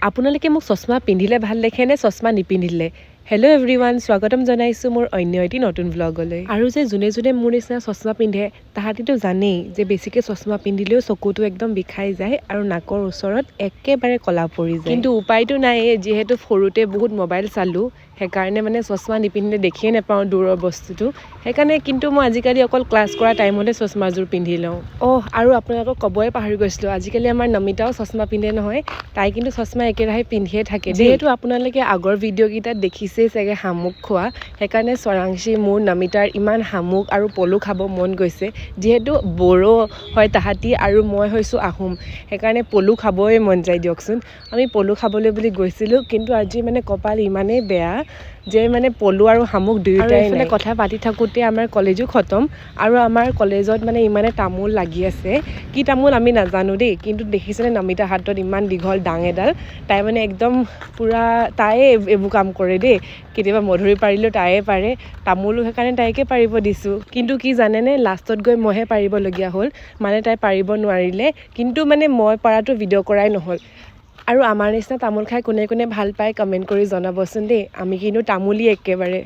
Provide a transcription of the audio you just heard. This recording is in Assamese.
আপোনালোকে মোক চশমা পিন্ধিলে ভাল দেখে নে চশমা নিপিন্ধিলে? হেল্ল' এভৰিৱান, স্বাগতম জনাইছোঁ মোৰ অন্য এটি নতুন ভ্লগলৈ। আৰু যে যোনে যোনে মোৰ নিচিনা চশমা পিন্ধে তাহাঁতিতো জানেই যে বেছিকৈ চশমা পিন্ধিলেও চকুটো একদম বিষাই যায় আৰু নাকৰ ওচৰত একেবাৰে ক'লা পৰি যায়। কিন্তু উপায়তো নাই, যিহেতু সৰুতে বহুত মোবাইল চালোঁ সেইকাৰণে মানে চশমা নিপিন্ধিলে দেখিয়ে নাপাওঁ দূৰৰ বস্তুটো। সেইকাৰণে কিন্তু মই আজিকালি অকল ক্লাছ কৰা টাইমতে চশমাযোৰ পিন্ধি লওঁ। আৰু আপোনালোকক ক'বই পাহৰি গৈছিলোঁ, আজিকালি আমাৰ নমিতাও চশমা পিন্ধে নহয়। তাই কিন্তু চশমা একেৰাহে পিন্ধিয়ে থাকে। যিহেতু আপোনালোকে আগৰ ভিডিঅ'কেইটাত দেখিছেই চাগে শামুক খোৱা, সেইকাৰণে চৰাংশী মোৰ নমিতাৰ ইমান শামুক আৰু পলু খাব মন গৈছে। যিহেতু বড়ো হয় তাহাঁতি আৰু মই হৈছোঁ আহোম, সেইকাৰণে পলু খাবই মন যায় দিয়কচোন। আমি পলু খাবলৈ বুলি গৈছিলোঁ, কিন্তু আজি মানে কপাল ইমানেই বেয়া যে মানে পলু আৰু শামুক দুয়োটাই নাই। কথা পাতি থাকোঁতে আমাৰ কলেজো খতম আৰু আমাৰ কলেজত মানে ইমানে তামোল লাগি আছে। কি তামোল আমি নাজানো দেই, কিন্তু দেখিছেনে নমিতাৰ হাতত ইমান দীঘল ডাং এডাল। তাই মানে একদম পূৰা তায়ে এইবোৰ কাম কৰে দেই। কেতিয়াবা মধুৰি পাৰিলেও তায়ে পাৰে, তামোলো সেইকাৰণে তাইকে পাৰিব দিছোঁ। কিন্তু কি জানেনে, লাষ্টত গৈ মইহে পাৰিবলগীয়া হ'ল। মানে তাই পাৰিব নোৱাৰিলে, কিন্তু মানে মই পৰাটো ভিডিঅ' কৰাই নহ'ল। আৰু আমাৰ নিচিনা তামোল খাই কোনে কোনে ভাল পায় কমেণ্ট কৰি জনাবচোন দেই। আমি কিন্তু তামোলি একেবাৰে।